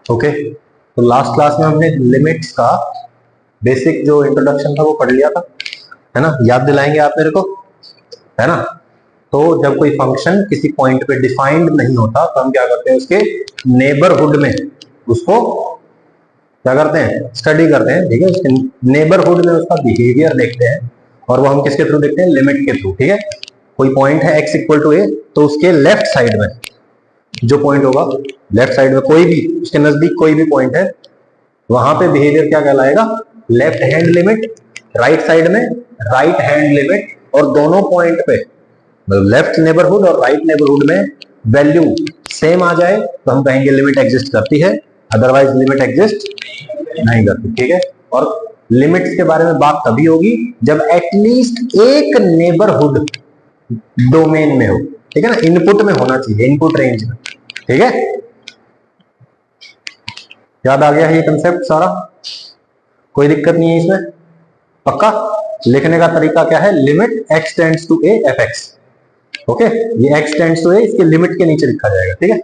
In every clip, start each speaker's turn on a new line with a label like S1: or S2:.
S1: Okay, तो last class में हमने लिमिट्स का बेसिक जो इंट्रोडक्शन था वो पढ़ लिया था, है ना। याद दिलाएंगे आप मेरे को, है ना। तो जब कोई फंक्शन किसी पॉइंट पे डिफाइंड नहीं होता तो हम क्या करते हैं, उसके नेबरहुड में उसको क्या करते हैं, स्टडी करते हैं, ठीक है। उसके नेबरहुड में उसका बिहेवियर देखते हैं, और वो हम किसके थ्रू देखते हैं, लिमिट के थ्रू, ठीक है। कोई पॉइंट है x इक्वल टू ए, तो उसके लेफ्ट साइड में जो पॉइंट होगा, लेफ्ट साइड में कोई भी उसके नजदीक कोई भी पॉइंट है, वहां पे बिहेवियर क्या कहलाएगा, left hand limit. Right side में राइट हैंड लिमिट, और दोनों पॉइंट पे लेफ्ट नेबरहुड और राइट नेबरहुड में वैल्यू सेम आ जाए तो हम कहेंगे लिमिट एग्जिस्ट करती है, अदरवाइज लिमिट एग्जिस्ट नहीं करती, ठीक है। और लिमिट्स के बारे में बात तभी होगी जब एटलीस्ट एक नेबरहुड डोमेन में हो, ठीक है ना, इनपुट में होना चाहिए, इनपुट रेंज में, ठीक है। याद आ गया है ये कंसेप्ट सारा, कोई दिक्कत नहीं है इसमें, पक्का। लिखने का तरीका क्या है, limit x tends to a fx, okay. ये x टेंड्स टू a इसके लिमिट के नीचे लिखा जाएगा, ठीक है।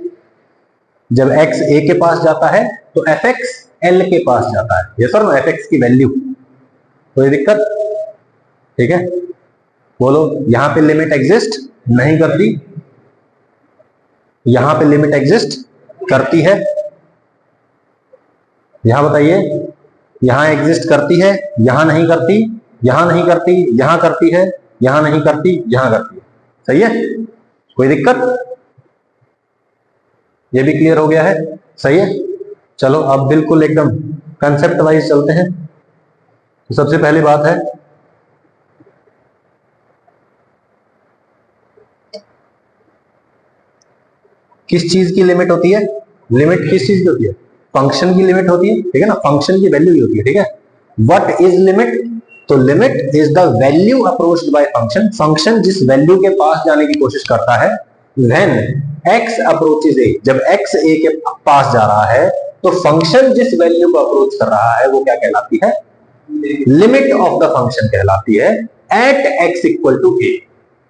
S1: जब x a के पास जाता है तो fx l के पास जाता है, ये सर fx की वैल्यू, कोई दिक्कत, ठीक है। बोलो, यहां पे लिमिट एग्जिस्ट नहीं करती, यहां पे लिमिट एग्जिस्ट करती है, यहां बताइए, यहां एग्जिस्ट करती है, यहां नहीं करती, यहां नहीं करती, यहां करती है, यहां नहीं करती, यहां करती है, सही है, कोई दिक्कत, ये भी क्लियर हो गया है, सही है। चलो अब बिल्कुल एकदम कंसेप्ट वाइज चलते हैं। तो सबसे पहली बात है, किस चीज की लिमिट होती है, लिमिट किस चीज की होती है, फंक्शन की लिमिट होती है, ठीक है ना, फंक्शन की वैल्यू ही होती है, ठीक है। व्हाट इज लिमिट, तो limit is the value approached by function, function जिस वैल्यू के पास जाने की कोशिश करता है, व्हेन x अप्रोचेस a, जब x a के पास जा रहा है तो फंक्शन जिस वैल्यू को अप्रोच कर रहा है वो क्या कहलाती है, लिमिट ऑफ द फंक्शन कहलाती है, at x equal to a,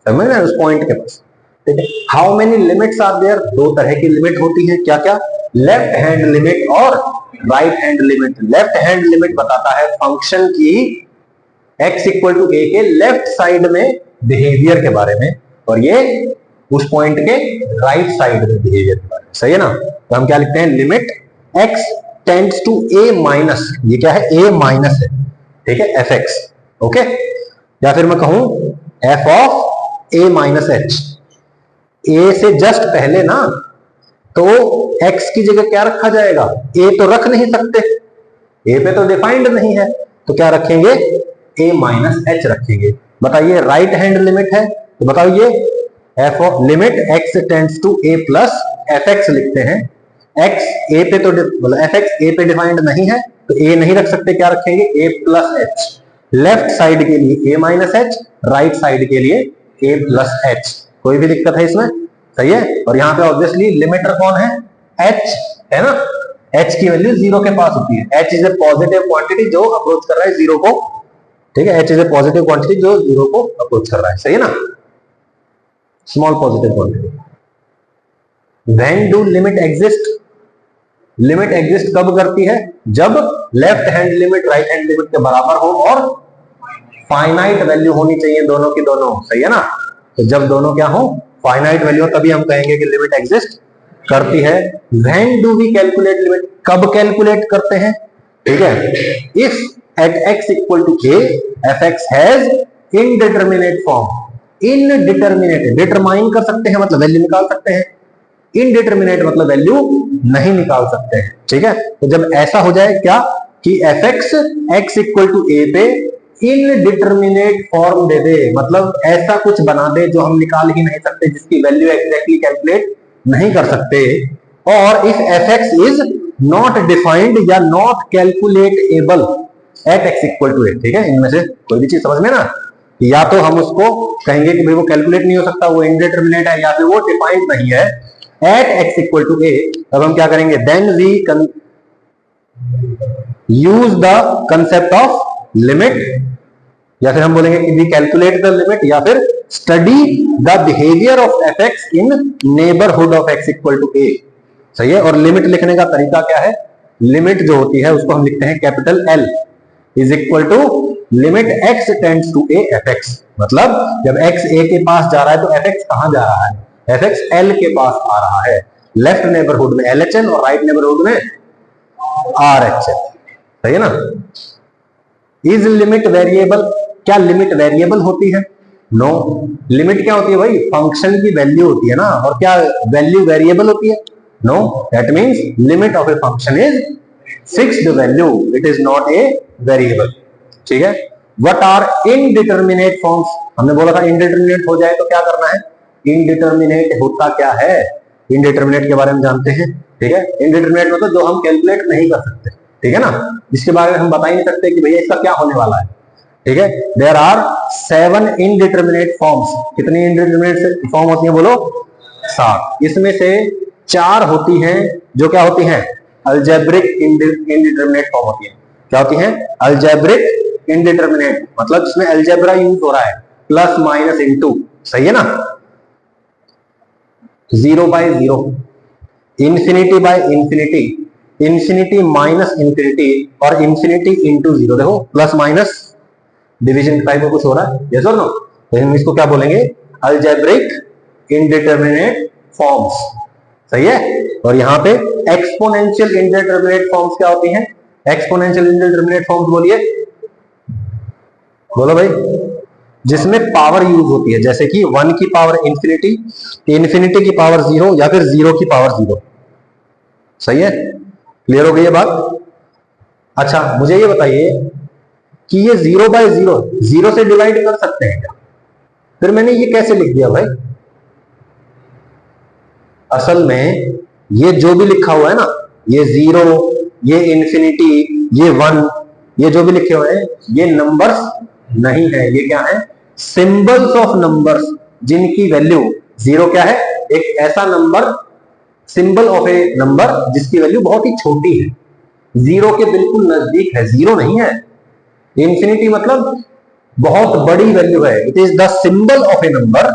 S1: समझ रहे हैं, उस पॉइंट के पास, ठीक है। How many limits are there, दो तरह की लिमिट होती है, क्या क्या, लेफ्ट हैंड लिमिट और right hand limit. Left hand limit बताता है फंक्शन की x इक्वल टू a के लेफ्ट साइड में बिहेवियर के बारे में, और ये उस पॉइंट के राइट साइड में बिहेवियर के बारे में, सही है ना। तो हम क्या लिखते हैं, limit x tends to a minus, ये क्या है, a माइनस है, ठीक है, fx, ओके। या फिर मैं कहूं f of a minus h, a से जस्ट पहले ना, तो x की जगह क्या रखा जाएगा, a तो रख नहीं सकते, a पे तो डिफाइंड नहीं है, तो क्या रखेंगे, a माइनस h रखेंगे। बताइए राइट हैंड लिमिट है, तो बताओ ये f of limit x tends to a plus fx लिखते हैं, x a पे तो fx a पे डिफाइंड नहीं है तो a नहीं रख सकते, क्या रखेंगे, a plus h। Left side के लिए a minus h, right side के लिए a प्लस h, कोई भी दिक्कत है इसमें, सही है। और यहाँ पे ऑब्वियसली लिमिटर कौन है, h है ना, h की वैल्यू जीरो के पास होती है, h is a positive quantity जो अप्रोच कर रहा है जीरो को, ठीक है, h is a positive quantity जो जीरो को अप्रोच कर रहा है, सही है ना, small positive quantity. When do limit exist, limit exist कब करती है, जब left hand limit right hand limit के बराबर हो और फाइनाइट वैल्यू होनी चाहिए दोनों की दोनों, सही है ना। तो जब दोनों क्या हो, फाइनाइट वैल्यू, तभी हम कहेंगे कि लिमिट एग्जिस्ट करती है। When do we calculate limit, कब कैलकुलेट करते हैं, ठीक है, if at x equal to a fx has indeterminate form, indeterminate determine कर सकते हैं मतलब वैल्यू निकाल सकते हैं, इनडिटरमिनेट मतलब वैल्यू नहीं निकाल सकते हैं, ठीक है। तो जब ऐसा हो जाए क्या, कि fx x equal to a पे इनडिटरमिनेट फॉर्म दे दे, मतलब ऐसा कुछ बना दे जो हम निकाल ही नहीं सकते, जिसकी वैल्यू एग्जैक्टली कैलकुलेट नहीं कर सकते, और if fx is not defined या not calculatable at x equal to a, ठीक है। इनमें से कोई भी चीज समझ में ना, या तो हम उसको कहेंगे कि भाई वो कैलकुलेट नहीं हो सकता, वो इनडिटरमिनेट है, या फिर वो डिफाइंड नहीं है at x equal to a, तब हम क्या करेंगे, then we use the concept of limit, या फिर हम बोलेंगे कि वी कैलकुलेट द लिमिट, या फिर study the behaviour of fx in neighbourhood of x equal to a, सही है। और लिमिट लिखने का तरीका क्या है, लिमिट जो होती है उसको हम लिखते हैं capital L is equal to limit x tends to a f x. मतलब जब एक्स ए के पास जा रहा है तो एफ एक्स कहां जा रहा है, एफ एक्स एल के पास आ रहा है। लेफ्ट नेबरहुड में एल एच एन और राइट नेबरहुड में आर एच एन, सही है ना। इज लिमिट वेरिएबल, क्या लिमिट वेरिएबल होती है? नो। लिमिट क्या होती है भाई, फंक्शन की वैल्यू होती है ना, और क्या वैल्यू वेरिएबल होती है? No, that means limit of a function is fixed value, it is not a variable. ठीक है। व्हाट आर इनडिटरमिनेट फॉर्म्स, हमने बोला था इनडिटरमिनेट हो जाए तो क्या करना है, इनडिटरमिनेट होता क्या है, इनडिटरमिनेट के बारे में जानते हैं। ठीक है, इनडिटरमिनेट मतलब जो हम कैलकुलेट नहीं कर सकते, ठीक है ना, इसके बारे में हम बता ही नहीं सकते कि भैया इसका क्या होने वाला है। ठीक है, देयर आर 7 इनडिटरमिनेट फॉर्म्स। कितनी इनडिटरमिनेट फॉर्म होती है बोलो? 7। इसमें से 4 होती हैं जो क्या होती हैं, अलजेब्रिक इनडिटरमिनेट फॉर्म होती है। क्या होती हैं? अलजेब्रिक इनडिटरमिनेट, मतलब जिसमें अलजेब्रा यूज हो रहा है, प्लस माइनस इनटू, सही है ना, 0 by 0, infinity by infinity, infinity minus infinity और इंफिनिटी इंटू 0। देखो प्लस माइनस डिवीजन टाइप में कुछ हो रहा है, यस और नो, तो हम इसको क्या बोलेंगे, अलजेब्रिक इनडिटरमिनेट फॉर्म्स, सही है। और यहां पे एक्सपोनेंशियल इनडिटरमिनेट फॉर्म्स क्या होती हैं, एक्सपोनेंशियल इनडिटरमिनेट फॉर्म्स बोलिए, बोलो भाई, जिसमें पावर यूज होती है, जैसे कि 1 की पावर इंफिनिटी, इंफिनिटी की पावर 0 या फिर 0 की पावर 0। सही है, क्लियर हो गई ये बात? अच्छा मुझे ये बताइए कि ये 0 बाय 0 0 से डिवाइड कर सकते हैं क्या? फिर मैंने ये कैसे लिख दिया भाई? असल में ये जो भी लिखा हुआ है ना, ये 0, ये इंफिनिटी, ये 1, ये जो भी लिखे हुए हैं ये नंबर्स नहीं है, ये क्या है, सिंबल्स ऑफ नंबर्स, जिनकी वैल्यू 0 क्या है, एक ऐसा number, symbol of a number जिसकी वैल्यू बहुत ही छोटी है, 0 के बिल्कुल नजदीक है, 0 नहीं है। इंफिनिटी मतलब बहुत बड़ी वैल्यू है, it is the symbol of a number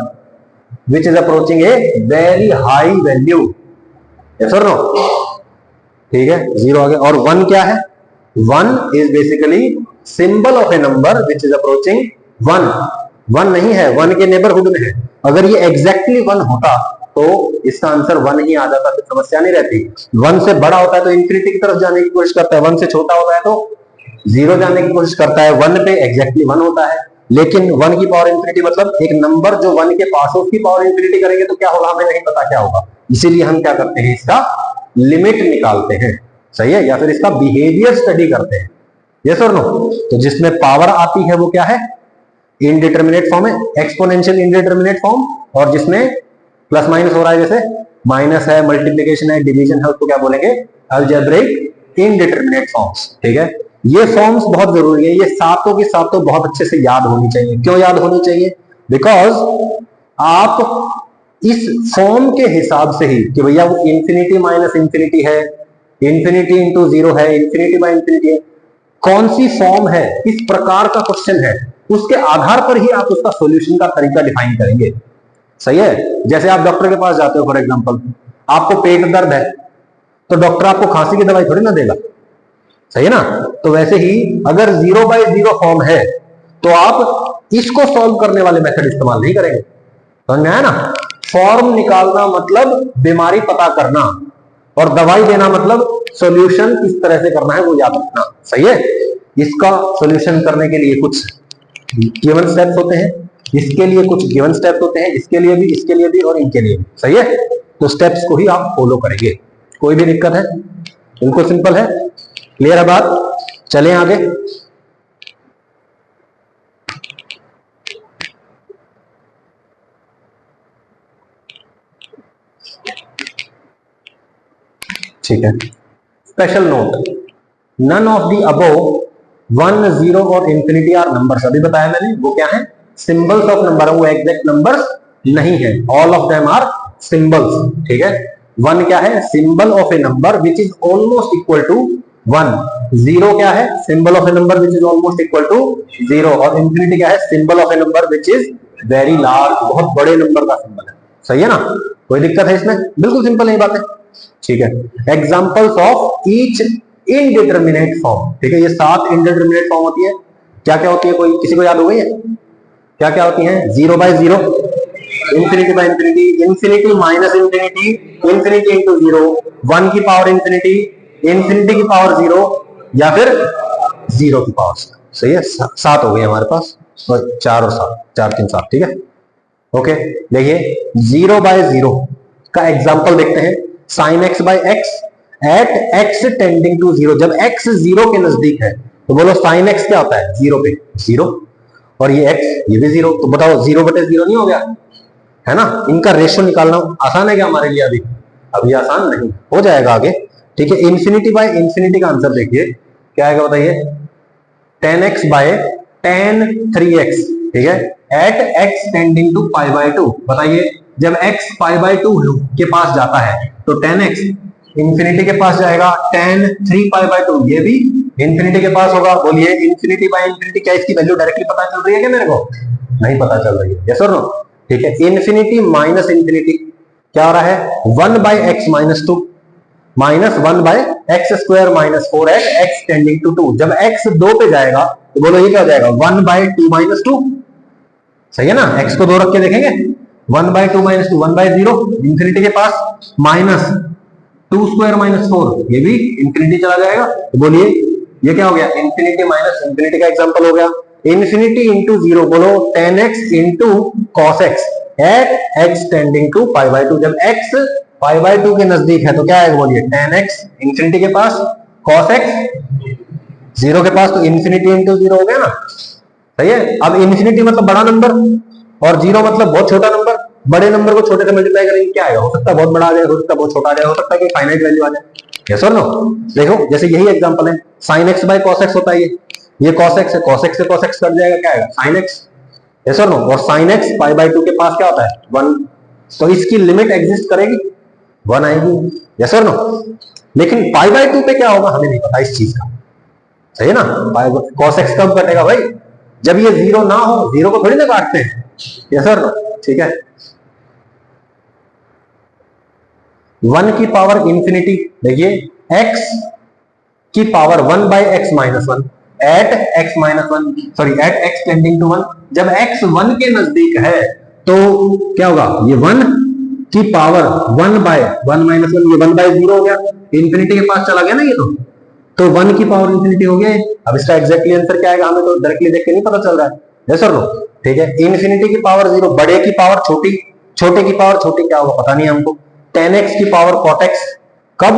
S1: which is approaching a very high value, yes और नो। ठीक है, 0 आ गया। और 1 क्या है, 1 is basically symbol of a number which is approaching 1, 1 नहीं है, 1 के नेबरहुड में है। अगर ये एग्जैक्टली 1 होता तो इसका आंसर 1 ही आ जाता, तो समस्या नहीं रहती। 1 से बड़ा होता है तो इंफिनिटी की तरफ जाने की कोशिश करता है, 1 से छोटा होता है तो 0 जाने की कोशिश करता है, 1 पे एग्जैक्टली 1 होता है। लेकिन 1 की पावर इंफिनिटी मतलब एक नंबर जो 1 के पास हो उसकी पावर इंफिनिटी करेंगे तो क्या होगा हमें नहीं पता क्या होगा, इसीलिए हम क्या करते हैं, इसका लिमिट निकालते हैं, सही है, या फिर इसका बिहेवियर स्टडी करते हैं, यस और नो। तो जिसमें पावर आती है वो क्या है, इनडिटरमिनेट फॉर्म है, एक्सपोनेंशियल इनडिटरमिनेट फॉर्म, और जिसमें प्लस माइनस हो रहा है, जैसे माइनस है, मल्टीप्लिकेशन है, डिवीजन है, उसको क्या बोलेंगे, अलजेब्रिक इनडिटरमिनेट फॉर्म्स। ठीक है, ये फॉर्म्स बहुत जरूरी है, ये सातों की सातों बहुत अच्छे से याद होनी चाहिए। क्यों याद होनी चाहिए? बिकॉज आप इस फॉर्म के हिसाब से ही कि भैया वो इंफिनिटी माइनस इंफिनिटी है, इंफिनिटी इंटू 0 है, इंफिनिटी बाय इंफिनिटी है, कौन सी फॉर्म है, किस प्रकार का क्वेश्चन है, उसके आधार पर ही आप उसका सॉल्यूशन का तरीका डिफाइन करेंगे, सही है। जैसे आप डॉक्टर के पास जाते हो, फॉर एग्जांपल आपको पेट दर्द है तो डॉक्टर आपको खांसी की दवाई थोड़ी ना देगा, सही है ना। तो वैसे ही अगर 0 बाय 0 फॉर्म है तो आप इसको सॉल्व करने वाले मेथड इस्तेमाल नहीं करेंगे, समझ में आया ना। फॉर्म निकालना मतलब बीमारी पता करना, और दवाई देना मतलब सॉल्यूशन किस तरह से करना है वो याद रखना, सही है। इसका सॉल्यूशन करने के लिए कुछ गिवन स्टेप्स होते हैं, इसके लिए कुछ गिवन स्टेप्स होते हैं, इसके लिए भी, इसके लिए भी और इनके लिए भी, सही है। तो स्टेप्स को ही आप फॉलो करेंगे। कोई भी दिक्कत है? बिल्कुल सिंपल है, क्लियर है बात? चलें आगे। ठीक है, special note, none of the above 1, 0 और इंफिनिटी आर नंबर्स। अभी बताया मैंने, वो क्या है, सिंबल्स ऑफ नंबर, वो एग्जैक्ट नंबर्स नहीं है, all of them are symbols. ठीक है, 1 क्या है, symbol of a number which is almost equal to 1, 0 क्या है, symbol of a number which is almost equal to 0, और इंफिनिटी क्या है, symbol of a number which is very large, बहुत बड़े नंबर का सिंबल है, सही है ना। कोई दिक्कत है इसमें? बिल्कुल सिंपल है बात है। ठीक है। Examples of each indeterminate form, ठीक है, ये 7 इनडिटरमिनेट फॉर्म होती है। क्या क्या होती है, कोई किसी को याद हो गई है? क्या क्या होती है? 0 by 0, infinity by infinity, infinity minus infinity, infinity into 0, 1 की पावर इंफिनिटी, इंफिनिटी की पावर 0, या फिर 0 की पावर। सही है, 7 हो गए हमारे पास, और 4 और 7, 4 3 7, ठीक है। ओके, देखिए 0 बाय 0 का एग्जांपल देखते हैं। Sine x by x at x tending to 0, जब x 0 के नजदीक है तो बोलो साइन एक्स क्या होता है? 0 पे 0, और ये x ये भी 0, तो बताओ 0 बटे 0 नहीं हो गया? है ना। इनका रेशियो निकालना आसान है क्या हमारे लिए? अभी आसान नहीं, हो जाएगा आगे, ठीक है। इंफिनिटी बाय इंफिनिटी का आंसर देखिए क्या आएगा, बताइए। 10x बाय tan 3x, ठीक है, at x tending to pi by 2, बताइए जब x पाई बाय 2 के पास जाता है तो 10x इंफिनिटी के पास जाएगा, tan 3 पाई बाय 2 ये भी इंफिनिटी के पास होगा। बोलिए इंफिनिटी बाय इंफिनिटी, क्या इसकी वैल्यू डायरेक्टली पता चल रही है क्या मेरे को? नहीं पता चल रही है, यस और नो, ठीक है। इंफिनिटी माइनस इंफिनिटी क्या हो रहा है? 1 by x minus 2 minus 1 by x square minus 4 at x tending to 2, जब x 2 पे जाएगा तो बोलो ये क्या हो जाएगा? 1 बाय 2 माइनस 2, सही है ना। x को 2 रख के देखेंगे, 1 बाय 2 माइनस 2, 1 बाय 0 इंफिनिटी के पास, माइनस 2 स्क्वायर माइनस 4 ये भी इंफिनिटी चला जाएगा, तो बोलिए ये क्या हो गया? इंफिनिटी माइनस इंफिनिटी का एग्जांपल हो गया। इंफिनिटी इंटू 0, बोलो 10x into cos x at x tending to pi by 2, जब x पाई बाय 2 के नजदीक है तो क्या आएगा? बोलिए 10x इंफिनिटी के पास, कॉस एक्स 0 के पास, तो इंफिनिटी इंटू 0 हो गया ना, सही है। अब इंफिनिटी मतलब बड़ा नंबर और 0 मतलब बहुत छोटा नंबर, बड़े नंबर को छोटे से मल्टीप्लाई करेंगे क्या आएगा? हो सकता है बहुत बड़ा आ जाए, हो सकता है बहुत छोटा आ जाए, हो सकता है कोई फाइनाइट वैल्यू आ जाए, यस और नो। देखो जैसे यही एग्जांपल है, sin x by cos x होता है, ये cos x है, cos x से cos x कट जाएगा, क्या आएगा? sin x, यस और नो। और sin x पाई बाय 2 के पास क्या होता है? 1, तो इसकी लिमिट एग्जिस्ट करेगी, 1 आएगी, यस और नो। लेकिन पाई बाय 2 पे क्या होगा हमें नहीं पता इस चीज का, सही है ना। cos x कब कटेगा भाई? जब ये 0 ना हो, 0 को थोड़ी ना काटते हैं, यस और नो, ठीक है। 1 की पावर इंफिनिटी, देखिए x की power 1 by x minus 1 at x minus 1, sorry at x tending to 1, जब x 1 के नजदीक है तो क्या होगा? ये 1 की पावर 1 बाय 1 माइनस 1, ये 1 बाय 0 हो गया, इंफिनिटी के पास चला गया ना ये, तो 1 की पावर इंफिनिटी हो गया। अब इसका एग्जैक्टली आंसर क्या आएगा हमें तो डायरेक्टली देख के नहीं पता चल रहा है, यस और नो, ठीक है। इंफिनिटी की पावर 0, बड़े की पावर छोटी, छोटे की पावर छोटी क्या होगा पता नहीं हमको। 10x की पावर cot x, कब?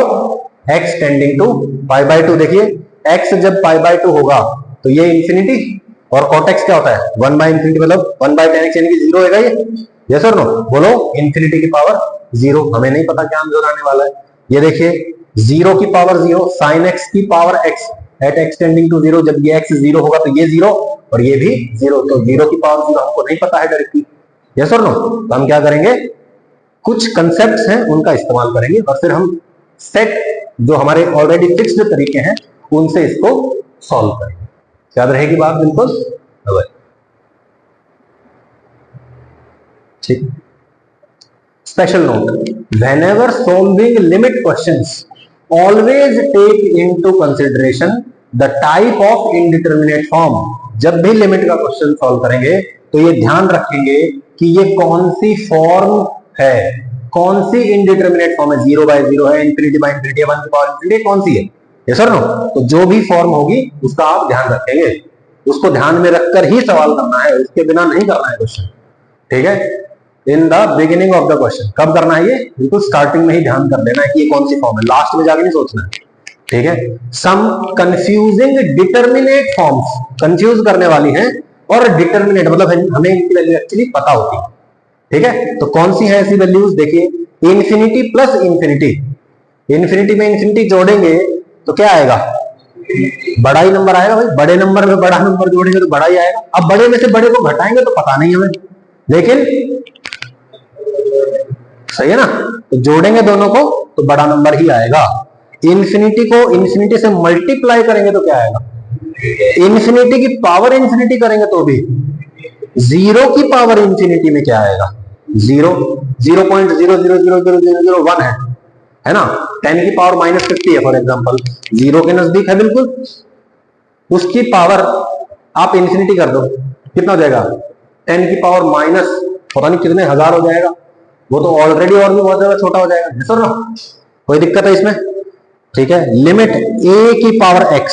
S1: x tending to pi by 2, देखिए x जब पाई बाय 2 होगा तो ये इंफिनिटी, और cot x क्या होता है? 1 बाय इंफिनिटी, मतलब 1 बाय 10x यानी कि 0 होगा ये, यस और नो। बोलो इंफिनिटी की पावर 0, हमें नहीं पता क्या आंसर आने वाला है। ये देखिए 0 की पावर 0, sin x की power x at x tending to 0, जब ये x 0 होगा तो ये 0 और ये भी 0, तो 0 की पावर 0 हमको नहीं पता है डायरेक्टली, यस और नो। तो हम क्या करेंगे? कुछ कंसेप्ट्स हैं उनका इस्तेमाल करेंगे और फिर हम सेट जो हमारे ऑलरेडी फिक्स्ड तरीके हैं उनसे इसको सॉल्व करेंगे। याद रहेगी बात बिल्कुल, ठीक। Special note, whenever solving limit questions always take into consideration the type of indeterminate form. जब भी लिमिट का क्वेश्चन सॉल्व करेंगे तो ये ध्यान रखेंगे कि ये कौन सी फॉर्म है, कौन सी इनडिटरमिनेट फॉर्म है, 0 बाय 0 है, इंफिनिटी बाय इंफिनिटी, 1 की पावर इंफिनिटी, कौन सी है, यस और नो। तो जो भी फॉर्म होगी उसका आप ध्यान रखेंगे, उसको ध्यान में रखकर ही सवाल करना है, उसके बिना नहीं करना है क्वेश्चन, ठीक है। In the beginning of the question, कब करना है ये? बिल्कुल स्टार्टिंग में ही ध्यान कर लेना है कि ये कौन सी फॉर्म है, लास्ट में जाके नहीं सोचना है, ठीक है। सम कंफ्यूजिंग डिटरमिनेट फॉर्म्स, कंफ्यूज करने वाली हैं, और डिटरमिनेट मतलब हमें इनकी वैल्यू एक्चुअली पता होती है, ठीक है। तो कौन सी है ऐसी वैल्यूज? देखिए इंफिनिटी प्लस इंफिनिटी, इंफिनिटी में इंफिनिटी जोड़ेंगे तो क्या आएगा? बड़ा ही नंबर आएगा भाई, बड़े नंबर में बड़ा नंबर जोड़ेंगे तो बड़ा ही आएगा। अब बड़े में से बड़े को घटाएंगे तो पता नहीं हमें, लेकिन सही है ना, तो जोड़ेंगे दोनों को तो बड़ा नंबर ही आएगा। इंफिनिटी को इंफिनिटी से मल्टीप्लाई करेंगे तो क्या आएगा? इंफिनिटी की पावर इंफिनिटी करेंगे तो भी 0 की पावर इंफिनिटी में क्या आएगा? 0, 0.0000001 है, है ना, 10 की पावर -50 है फॉर एग्जांपल, जीरो के नजदीक है बिल्कुल, उसकी पावर आप इंफिनिटी कर दो, कितना हो जाएगा, 10 की पावर माइनस पता नहीं कितने हजार हो जाएगा, वो तो ऑलरेडी और भी बहुत ज्यादा छोटा हो जाएगा, सर ना, कोई दिक्कत है इसमें, ठीक है। लिमिट a की पावर x,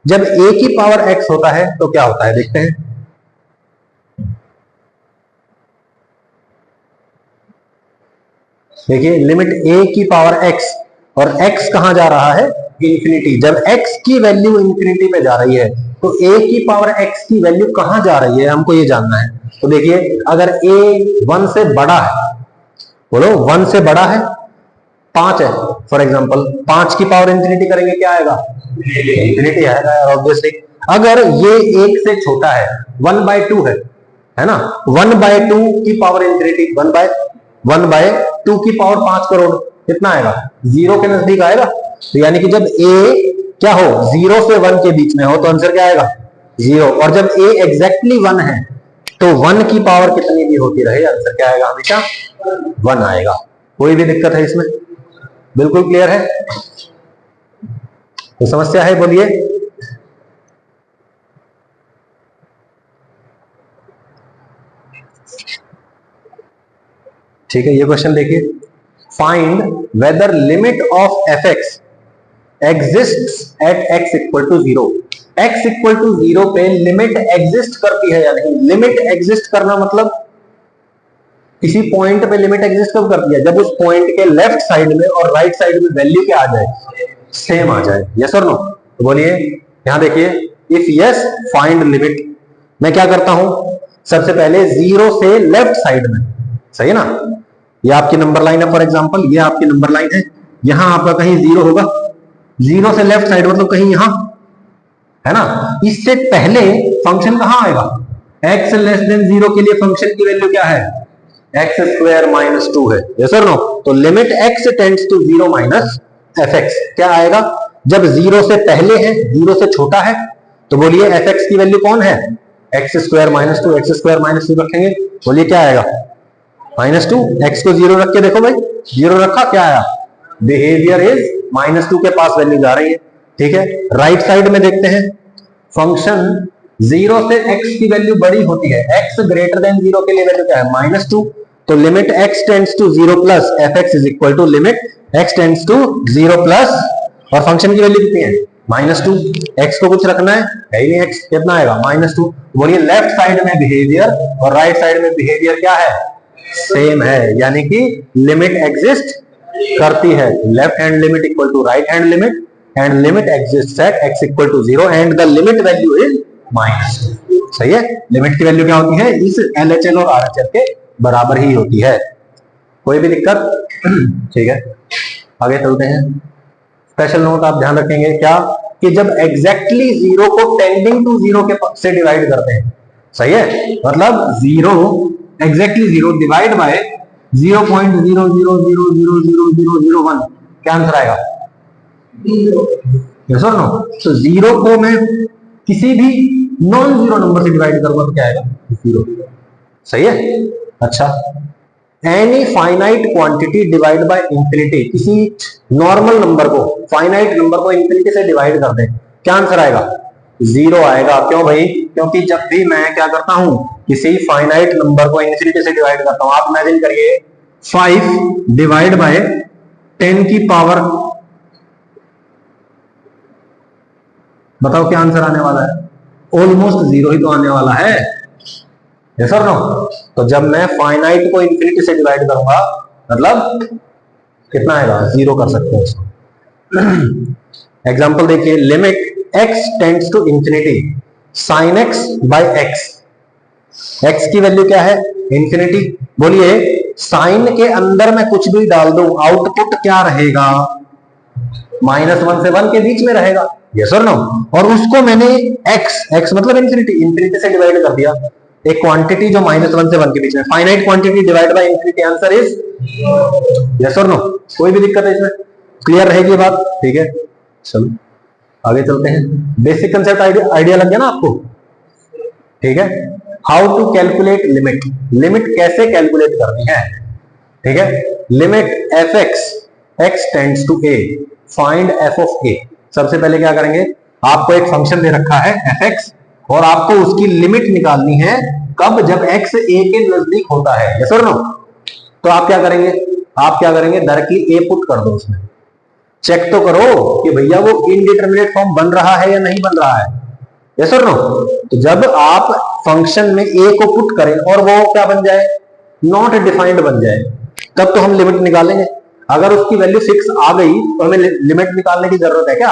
S1: जब a की पावर x होता है तो क्या होता है देखते हैं, देखिए लिमिट a की पावर x, और x कहां जा रहा है, इंफिनिटी, जब x की वैल्यू इंफिनिटी पे जा रही है तो a की पावर x की वैल्यू कहां जा रही है हमको ये जानना है। तो देखिए अगर a 1 से बड़ा है, बोलो 1 से बड़ा है, 5 है फॉर एग्जांपल, 5 की पावर इंफिनिटी करेंगे क्या आएगा, इंफिनिटी आएगा ऑब्वियसली। अगर ये 1 से छोटा है, 1/2 है ना, 1/2 की पावर इंफिनिटी, 1/2 की पावर 5 करोड़, कितना आएगा, 0 के नजदीक आएगा। तो यानी कि जब a क्या हो, 0 से 1 के बीच में हो तो आंसर क्या आएगा, 0, और जब a एग्जैक्टली 1 है तो 1 की पावर कितनी भी होती रहे आंसर क्या आएगा, हमेशा 1 आएगा। कोई भी दिक्कत है इसमें, बिल्कुल क्लियर है, तो समस्या है बोलिए। ठीक है, ये क्वेश्चन देखिए, find whether limit of f x exist at x equal to 0, x equal to 0 पे लिमिट एग्जिस्ट करती है या नहीं। लिमिट एग्जिस्ट करना मतलब किसी पॉइंट पे लिमिट एग्जिस्ट कब करती है, जब उस पॉइंट के लेफ्ट साइड में और राइट साइड में वैल्यू क्या आ जाए, सेम आ जाए, यस और नो। तो बोलिए, यहां देखिए, इफ यस फाइंड लिमिट, मैं क्या करता हूं, सबसे पहले 0 से लेफ्ट साइड में, सही है ना, ये आपकी नंबर लाइन है फॉर एग्जांपल, ये आपकी नंबर लाइन है, यहां आपका कहीं 0 होगा, 0 से लेफ्ट साइड मतलब कहीं यहां, है ना। इससे पहले फंक्शन कहां आएगा, x लेस देन 0 के लिए फंक्शन की वैल्यू क्या है, x² - 2 है, यस और नो। तो limit x tends to 0 minus fx क्या आएगा, जब 0 से पहले है, 0 से छोटा है, तो बोलिए fx की वैल्यू कौन है, x² - 2, x² - 2 रखेंगे, बोलिए क्या आएगा, -2, x को 0 रख के देखो भाई, 0 रखा, क्या आया, बिहेवियर इज -2 के पास वैल्यू जा रही है, ठीक है। राइट साइड में देखते हैं, फंक्शन 0 से x की वैल्यू बड़ी होती है, x ग्रेटर देन 0 के लिए वैल्यू क्या है, -2, तो limit x tends to 0 plus fx is equal to limit x tends to 0 plus, और फंक्शन की वैल्यू कितनी है, -2, x को कुछ रखना है ही नहीं, x कितना आएगा, -2, बोलिए लेफ्ट साइड में बिहेवियर और राइट साइड में बिहेवियर क्या है, सेम है, यानी कि लिमिट एग्जिस्ट करती है, left hand limit equal to right hand limit, and limit exist at x equal to 0 and the limit value is -2, सही है। लिमिट की वैल्यू क्या होती है, इस LHL और RHL के बराबर ही होती है, कोई भी दिक्कत, ठीक है। आगे चलते हैं, स्पेशल नोट आप ध्यान रखेंगे क्या, कि जब एग्जैक्टली 0 को टेंडिंग टू 0 के से डिवाइड करते हैं, सही है, मतलब 0 एग्जैक्टली 0 डिवाइड बाय 0.00000001, क्या आंसर आएगा, यस और नो। तो 0 को मैं किसी भी नॉन जीरो नंबर से डिवाइड करूंगा तो क्या आएगा, 0, सही है। अच्छा, any finite quantity divide by infinity, किसी नॉर्मल नंबर को, फाइनाइट नंबर को इंफिनिटी से डिवाइड कर दे, क्या आंसर आएगा, 0 आएगा। क्यों भाई, क्योंकि जब भी मैं क्या करता हूं, किसी फाइनाइट नंबर को इंफिनिटी से डिवाइड करता हूं, आप इमेजिन करिए 5 डिवाइड बाय 10 की पावर, बताओ क्या आंसर आने वाला है, ऑलमोस्ट 0 ही तो आने वाला है, यस और नो। तो जब मैं फाइनाइट को इंफिनिटी से डिवाइड करूंगा मतलब कितना आएगा, 0 कर सकते हैं इसको। एग्जांपल देखिए, limit x tends to infinity sin x बाय x, x की वैल्यू क्या है, इंफिनिटी, बोलिए साइन के अंदर मैं कुछ भी डाल दूं, आउटपुट क्या रहेगा, -1 से 1 के बीच में रहेगा, यस और नो। और उसको मैंने x मतलब इंफिनिटी से डिवाइड कर दिया, एक क्वांटिटी जो -1 से 1 के बीच में, finite quantity divide by infinity, answer is yes और नो। कोई भी दिक्कत है इसमें, क्लियर रहेगी बात, ठीक है। चलो आगे चलते हैं, बेसिक कंसेप्ट आइडिया लग गया ना आपको, ठीक है। How to calculate limit, limit कैसे कैलकुलेट करनी है, ठीक है। Limit f(x) x tends to a, find f of a। सबसे पहले क्या करेंगे, आपको एक फंक्शन दे रखा है fx और आपको उसकी लिमिट निकालनी है कब, जब x a के नजदीक होता है, यस और नो। तो आप क्या करेंगे डायरेक्टली a पुट कर दो उसमें, चेक तो करो कि भैया वो इनडिटरमिनेट फॉर्म बन रहा है या नहीं बन रहा है, यस और नो। तो जब आप फंक्शन में a को पुट करें और वो क्या बन जाए, नॉट डिफाइंड बन जाए, तब तो हम लिमिट निकालेंगे। अगर उसकी वैल्यू फिक्स आ गई तो हमें लिमिट निकालने की जरूरत है क्या,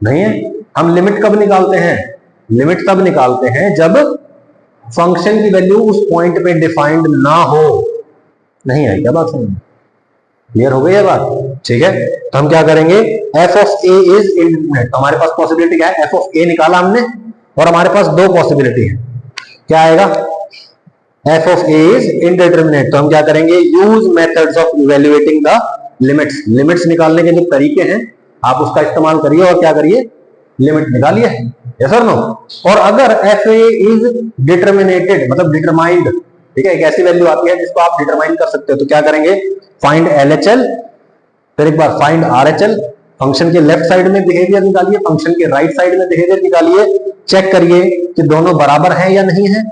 S1: नहीं है। हम लिमिट कब निकालते हैं, लिमिट तब निकालते हैं जब फंक्शन की वैल्यू उस पॉइंट पे डिफाइंड ना हो। नहीं है क्या बात समझ, क्लियर हो गई है बात, ठीक है। तो हम क्या करेंगे, f of a is indeterminate, तो हमारे पास पॉसिबिलिटी क्या है, f ऑफ a निकाला हमने और हमारे पास दो पॉसिबिलिटी है, क्या आएगा, f of a is indeterminate. तो हम क्या करेंगे, use methods of evaluating the limits, limits निकालने के जो तरीके हैं आप उसका इस्तेमाल करिए और क्या करिए, लिमिट निकालिए, यस और नो। और अगर f a इज डिटरमिनेटेड मतलब डिटरमाइंड, ठीक है, एक ऐसी वैल्यू आती है जिसको आप डिटरमाइन कर सकते हो, तो क्या करेंगे, फाइंड LHL, फिर एक बार फाइंड RHL। फंक्शन के लेफ्ट साइड में बिहेवियर निकालिए, फंक्शन के राइट साइड में बिहेवियर निकालिए, चेक करिए कि दोनों बराबर हैं या नहीं है,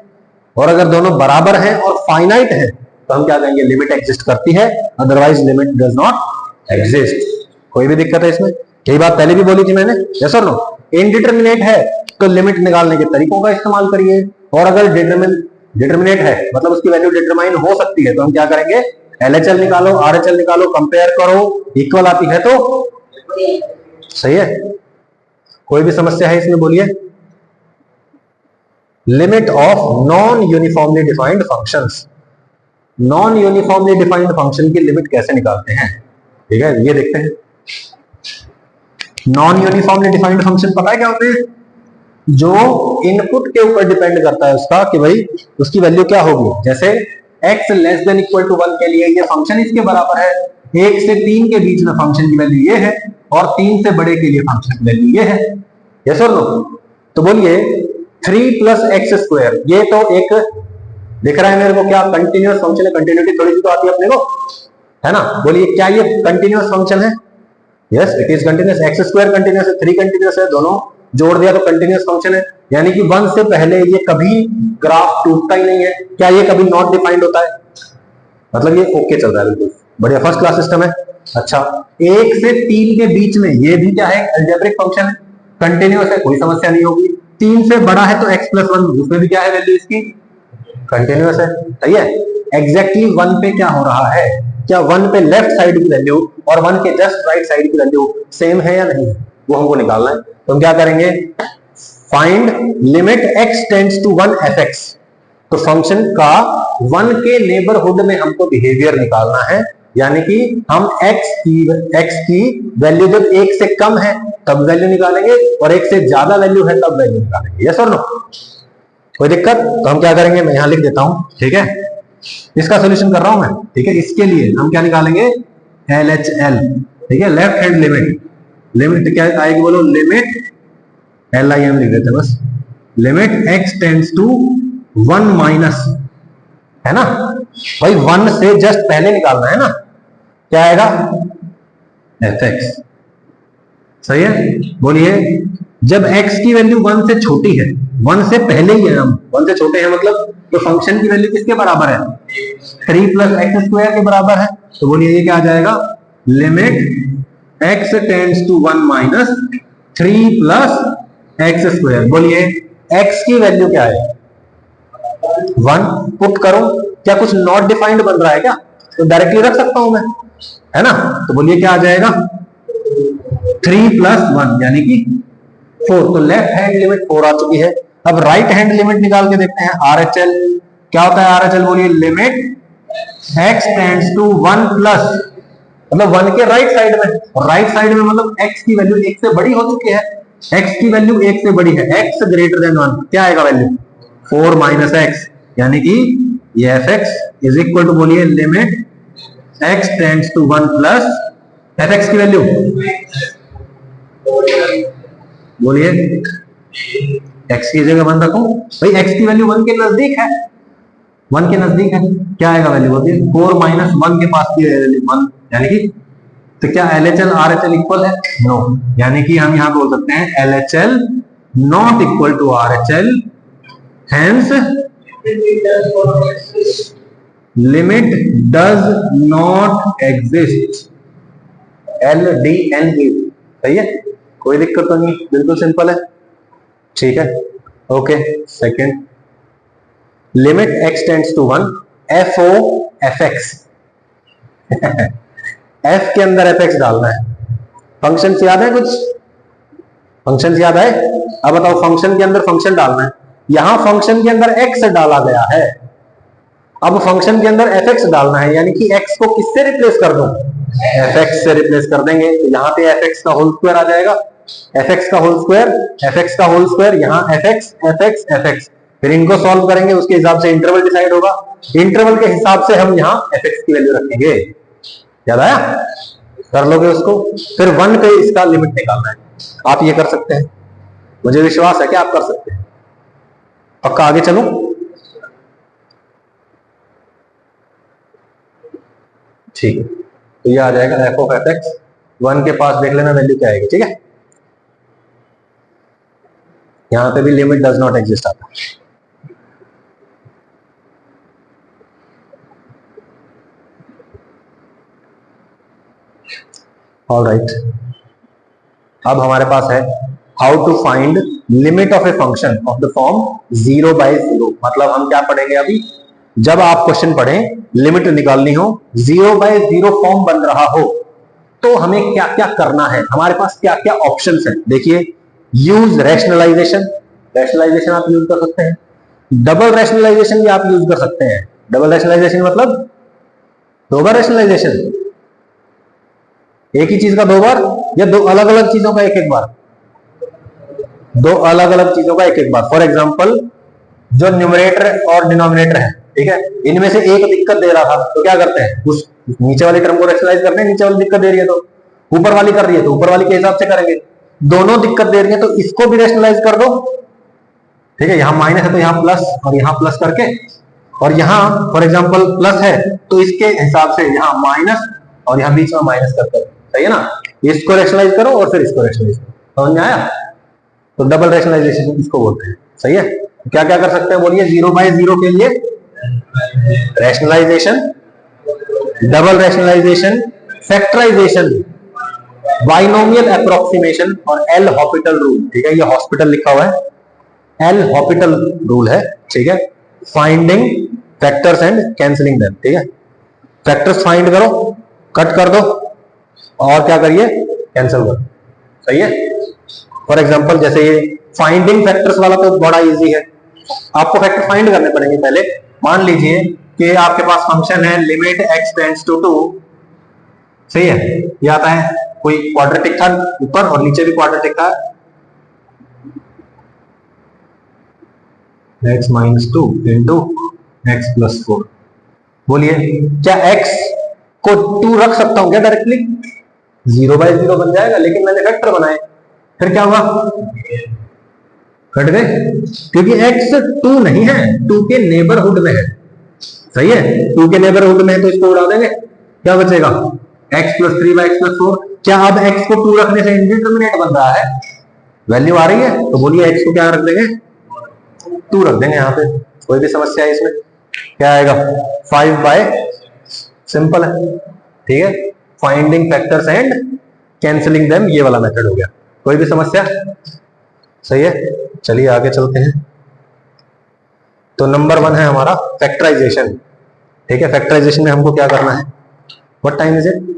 S1: और अगर दोनों बराबर हैं और फाइनाइट है तो हम क्या कहेंगे, लिमिट एग्जिस्ट करती है, otherwise limit does not exist. कोई भी दिक्कत है इसमें, यही बात पहले भी बोली थी मैंने, यस और नो। इनडिटरमिनेट है तो लिमिट निकालने के तरीकों का इस्तेमाल करिए, और अगर डिटरमिनेट है मतलब उसकी वैल्यू डिटरमाइन हो सकती है तो हम क्या करेंगे, LHL निकालो, RHL निकालो, कंपेयर करो, इक्वल आती है तो सही है। कोई भी समस्या है इसमें बोलिए। Limit of non uniformly defined functions, non uniformly defined function की लिमिट कैसे निकालते हैं, ठीक है, ये देखते हैं। नॉन यूनिफॉर्मली डिफाइंड फंक्शन पता है क्या होते हैं, जो इनपुट के ऊपर डिपेंड करता है उसका कि भाई उसकी वैल्यू क्या होगी। जैसे x less than equal to 1 के लिए ये फंक्शन इसके बराबर है, 1 से 3 के बीच में फंक्शन की वैल्यू ये है, और 3 से बड़े के लिए फंक्शन की वैल्यू ये है, यस और नो। तो बोलिए 3 प्लस एक्स स्क्वायर, ये तो एक दिख रहा है मेरे को क्या कंटिन्यूअस फंक्शन है, कंटिन्यूटी थोड़ी सी तो आती है अपने को, है ना। बोलिए क्या ये कंटिन्यूअस फंक्शन है, yes it is continuous, x square continuous है, 3 कंटिन्यूअस है, दोनों जोड़ दिया तो कंटिन्यूअस फंक्शन है, यानी कि 1 से पहले ये कभी ग्राफ टूटता ही नहीं है। क्या ये कभी नॉट डिफाइंड होता है, मतलब ये ओके चल रहा है, बिल्कुल बढ़िया, फर्स्ट क्लास सिस्टम है। अच्छा 1 से 3 के बीच में ये भी क्या है, अलजेब्रिक फंक्शन है, कंटिन्यूअस है, कोई समस्या नहीं होगी। 3 से बड़ा है तो x प्लस 1, उसमें भी क्या है वैल्यू इसकी, कंटिन्यूअस है, सही है। एग्जैक्टली 1 पे क्या हो रहा है, क्या 1 पे लेफ्ट साइड की वैल्यू और 1 के जस्ट राइट साइड की वैल्यू सेम है या नहीं, वो हमको निकालना है। तो हम क्या करेंगे, find limit x tends to 1 fx, तो फंक्शन का 1 के नेबरहुड में हमको बिहेवियर निकालना है, यानी कि हम x की वैल्यू जब 1 से कम है तब वैल्यू निकालेंगे, और 1 से ज्यादा वैल्यू है तब वैल्यू निकालेंगे, यस और नो। कोई दिक्कत, तो हम क्या करेंगे, मैं यहां लिख देता हूं, ठीक है, इसका सोल्यूशन कर रहा हूं मैं, ठीक है। इसके लिए हम क्या निकालेंगे, LHL, ठीक है, लेफ्ट हैंड लिमिट, लिमिट क्या आएगी बोलो, लिमिट LIM लिख देते हैं बस, limit x tends to 1 minus, है ना भाई, 1 से जस्ट पहले निकालना है ना, क्या आएगा fx, सही है। बोलिए जब x की वैल्यू 1 से छोटी है, 1 से पहले ही है, हम 1 से छोटे हैं मतलब, तो फंक्शन की वैल्यू किसके बराबर है, 3 प्लस एक्स स्क्वायर के बराबर है। तो बोलिए ये क्या आ जाएगा, limit x tends to 1 minus 3 plus x square. बोलिए x की वैल्यू क्या है, 1, पुट करो, क्या कुछ नॉट डिफाइंड बन रहा है क्या, तो डायरेक्टली रख सकता हूं मैं, है ना। तो बोलिए क्या आ जाएगा, 3 प्लस 1 यानी कि 4, तो लेफ्ट हैंड लिमिट 4 आ चुकी है। अब राइट हैंड लिमिट निकाल के देखते हैं, RHL क्या होता है, RHL बोलिए limit x tends to 1 plus, मतलब 1 के राइट साइड में, और राइट साइड में मतलब x की वैल्यू 1 से बड़ी हो चुकी है, x की वैल्यू 1 से बड़ी है, x ग्रेटर देन 1, क्या आएगा वैल्यू 4 माइनस x, यानी कि ये fx इज इक्वल टू, बोलिए limit x tends to 1 plus fx की वैल्यू, बोलिए x की जगह 1 रखो भाई, x की वैल्यू 1 के नजदीक है, 1 के नजदीक है, क्या आएगा वैल्यू, बोलिए 4 माइनस 1 के पास की वैल्यू 1, यानी कि तो क्या LHL RHL इक्वल है? नो। यानी कि हम यहां बोल सकते हैं LHL not equal to RHL, hence limit does not exist. LDN is सही है, कोई दिक्कत तो नहीं, बिल्कुल सिंपल है। ठीक है, okay. Second, limit x tends to 1 FO fx f के अंदर fx डालना है। फंक्शन याद है? कुछ फंक्शन याद है? अब बताओ, फंक्शन के अंदर फंक्शन डालना है। यहां फंक्शन के अंदर x डाला गया है, अब फंक्शन के अंदर fx डालना है, यानी कि x को किससे रिप्लेस कर दूं? fx से रिप्लेस कर देंगे, तो यहां पे fx का होल स्क्वायर आ जाएगा, fx का होल स्क्वायर, fx का होल स्क्वायर, यहां fx fx fx, फिर इनको सॉल्व करेंगे, उसके हिसाब से इंटरवल डिसाइड होगा, इंटरवल के हिसाब से हम यहां fx की वैल्यू रखेंगे। याद आया? कर लोगे उसको? फिर 1 पे इसका लिमिट निकालना है। आप ये कर सकते हैं, मुझे विश्वास है कि आप कर सकते हैं। पक्का आगे चलूं? ठीक है, तो ये आ जाएगा f ऑफ fx, 1 के पास देख लेना वैल्यू क्या आएगी। ठीक है, यहां पे भी लिमिट डज नॉट एग्जिस्ट आता है। ऑलराइट, अब हमारे पास है how to find limit of a function of the form 0/0। मतलब हम क्या पढ़ेंगे अभी, जब आप क्वेश्चन पढ़ें, लिमिट निकालनी हो, 0/0 फॉर्म बन रहा हो, तो हमें क्या क्या करना है, हमारे पास क्या क्या ऑप्शंस हैं। देखिए, यूज रैशनलाइजेशन, रैशनलाइजेशन आप यूज कर सकते हैं, डबल रैशनलाइजेशन भी आप यूज कर सकते हैं। डबल रैशनलाइजेशन मतलब दो बार रैशनलाइजेशन, एक ही चीज का दो बार, या दो अलग अलग चीजों का एक एक बार? दो अलग अलग चीजों का एक एक बार। फॉर एग्जाम्पल, जो न्यूमरेटर और डिनोमिनेटर है, ठीक है, इनमें से एक दिक्कत दे रहा था, तो क्या करते हैं, उस नीचे वाली टर्म को रैशनलाइज करते हैं, नीचे वाली दिक्कत दे रही है तो ऊपर वाली कर रही है तो ऊपर वाली के हिसाब से करेंगे। दोनों दिक्कत दे रही है तो इसको भी रैशनलाइज कर दो। ठीक है, यहां माइनस है तो यहां प्लस, और यहां प्लस करके, और यहां फॉर एग्जाम्पल प्लस है तो इसके हिसाब से यहां माइनस, और यहां बीच में माइनस करके, सही है ना? इसको रैशनलाइज करो और फिर इसको रैशनलाइज करो। समझ में आया? तो डबल रैशनलाइजेशन इसको बोलते हैं। सही है, क्या क्या कर सकते हैं बोलिए? 0/0 के लिए rationalisation, double rationalisation, factorisation, binomial approximation और एल हॉपिटल रूल। ठीक है, ये हॉस्पिटल लिखा हुआ है, एल हॉपिटल रूल है। ठीक है, finding factors and cancelling them. ठीक है, फैक्टर्स फाइंड करो, कट कर दो, और क्या करिए, कैंसिल करो। सही है, फॉर एग्जांपल जैसे ये फाइंडिंग फैक्टर्स वाला तो बड़ा इजी है, आपको फैक्टर फाइंड करने पड़ेंगे पहले। मान लीजिए कि आपके पास फंक्शन है लिमिट x टेंड्स टू 2, सही है, ये आता है, कोई क्वाड्रेटिक था ऊपर और नीचे भी क्वाड्रेटिक था, x - 2 इंटू x + 4। बोलिए, क्या x को 2 रख सकता हूं क्या डायरेक्टली? 0/0 बन जाएगा, लेकिन मैंने फैक्टर बनाए, फिर क्या हुआ, कट गए, क्योंकि x 2 नहीं है, 2 के नेबरहुड में है। सही है, 2 के नेबरहुड में है तो इसको उड़ा देंगे, क्या बचेगा, x + 3/x + 4। क्या अब x को 2 रखने से इंडिटरमिनेट बन रहा है, वैल्यू आ रही है, तो बोलिए x को क्या रख देंगे, 2 रख देंगे यहाँ पे। कोई भी समस्या है इसमें? क्या आएगा, 5/, सिंपल है। ठीक है, finding factors and cancelling them, ये वाला मेथड हो गया। कोई भी समस्या? सही है, चलिए आगे चलते हैं। तो नंबर 1 है हमारा फैक्टराइजेशन। ठीक है, फैक्टराइजेशन में हमको क्या करना है, व्हाट टाइम इज इट?